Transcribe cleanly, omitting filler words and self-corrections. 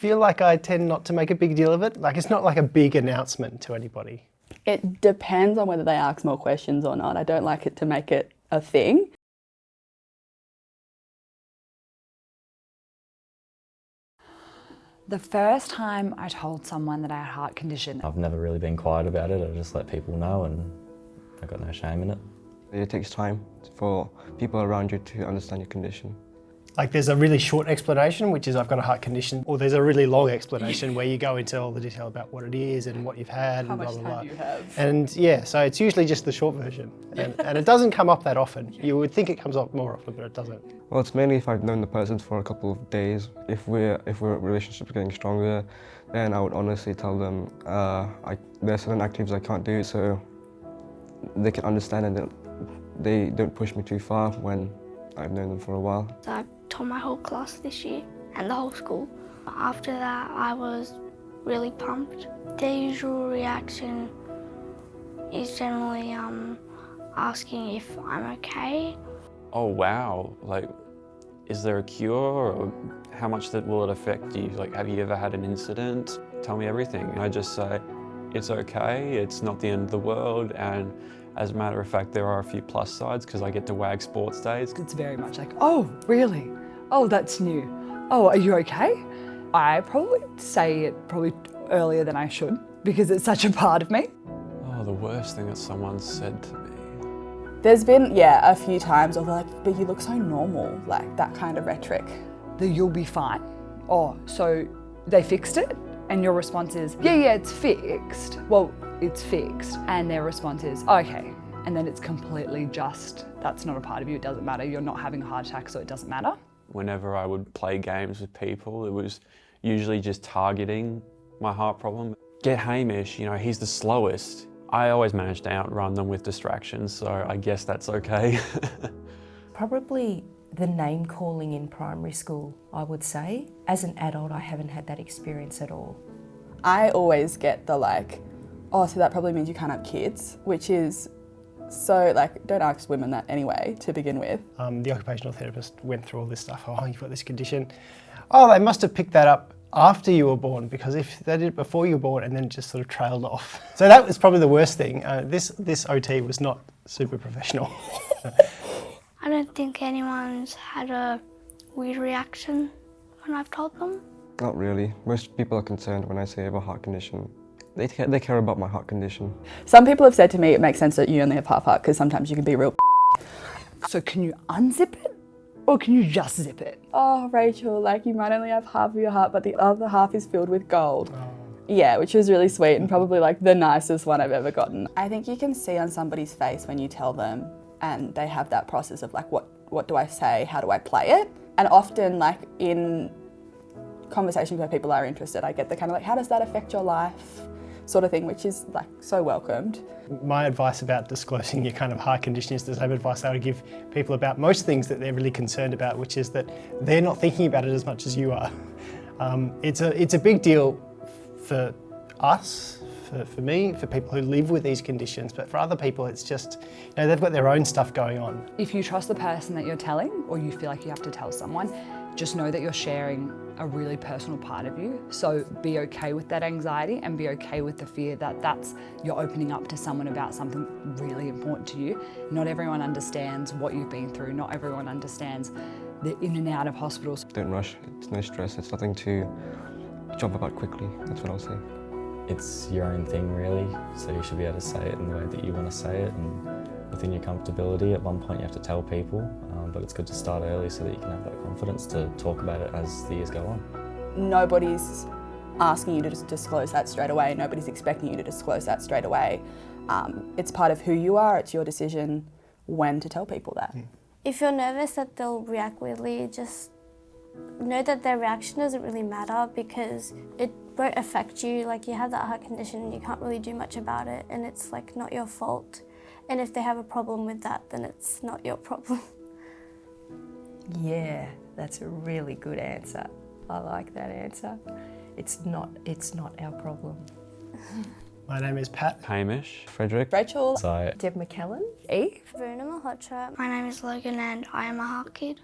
feel like I tend not to make a big deal of it. Like, it's not like a big announcement to anybody. It depends on whether they ask more questions or not. I don't like it to make it a thing. The first time I told someone that I had a heart condition, I've never really been quiet about it. I just let people know, and I've got no shame in it. It takes time for people around you to understand your condition. Like, there's a really short explanation, which is I've got a heart condition, or there's a really long explanation where you go into all the detail about what it is and what you've had and blah, blah, blah. How much time you have. And yeah, so it's usually just the short version. And it doesn't come up that often. You would think it comes up more often, but it doesn't. Well, it's mainly if I've known the person for a couple of days. If our relationship is getting stronger, then I would honestly tell them there's certain activities I can't do, so they can understand and they don't push me too far when I've known them for a while. So I told my whole class this year and the whole school. After that, I was really pumped. The usual reaction is generally asking if I'm okay. Oh wow, like, is there a cure, or how much will it affect you? Like, have you ever had an incident? Tell me everything. And I just say, it's okay, it's not the end of the world, and as a matter of fact, there are a few plus sides because I get to WAG sports days. it's very much like, oh, really? Oh, that's new. Oh, are you okay? I probably say it probably earlier than I should because it's such a part of me. Oh, the worst thing that someone said to me. There's been, a few times of like, but you look so normal, like that kind of rhetoric. The you'll be fine. Oh, so they fixed it? And your response is, yeah, it's fixed. Well, it's fixed. And their response is, okay. And then it's completely just, that's not a part of you, it doesn't matter. You're not having a heart attack, so it doesn't matter. Whenever I would play games with people, it was usually just targeting my heart problem. Get Hamish, he's the slowest. I always manage to outrun them with distractions, so I guess that's okay. Probably the name calling in primary school, I would say. As an adult, I haven't had that experience at all. I always get the like, oh, so that probably means you can't have kids, which is so like, don't ask women that anyway to begin with. The occupational therapist went through all this stuff. Oh, you've got this condition. Oh, they must have picked that up after you were born, because if they did it before you were born and then just sort of trailed off. So that was probably the worst thing. This OT was not super professional. I don't think anyone's had a weird reaction when I've told them. Not really. Most people are concerned when I say I have a heart condition. They care about my heart condition. Some people have said to me it makes sense that you only have half heart because sometimes you can be real. So can you unzip it? Or can you just zip it? Oh, Rachel, like you might only have half of your heart, but the other half is filled with gold. Yeah, which was really sweet and probably like the nicest one I've ever gotten. I think you can see on somebody's face when you tell them and they have that process of like, what do I say? How do I play it? And often like in conversations where people are interested, I get the kind of like, how does that affect your life? Sort of thing, which is like so welcomed. My advice about disclosing your kind of heart condition is the same advice I would give people about most things that they're really concerned about, which is that they're not thinking about it as much as you are. It's a big deal for us, for me, for people who live with these conditions, but for other people it's just, they've got their own stuff going on. If you trust the person that you're telling, or you feel like you have to tell someone, just know that you're sharing a really personal part of you. So be okay with that anxiety and be okay with the fear that you're opening up to someone about something really important to you. Not everyone understands what you've been through. Not everyone understands the in and out of hospitals. Don't rush. It's no stress. It's nothing to jump about quickly. That's what I'll say. It's your own thing, really, so you should be able to say it in the way that you want to say it and within your comfortability. At one point you have to tell people, but it's good to start early so that you can have that confidence to talk about it as the years go on. Nobody's asking you to just disclose that straight away. Nobody's expecting you to disclose that straight away. It's part of who you are. It's your decision when to tell people that. If you're nervous that they'll react weirdly, just know that their reaction doesn't really matter because it won't affect you. Like, you have that heart condition and you can't really do much about it, and it's like not your fault. And if they have a problem with that, then it's not your problem. Yeah, that's a really good answer. I like that answer. It's not our problem. My name is Pat. Hamish. Frederick. Rachel. So Deb McKellen. Eve. Verona Malhotra. My name is Logan and I am a heart kid.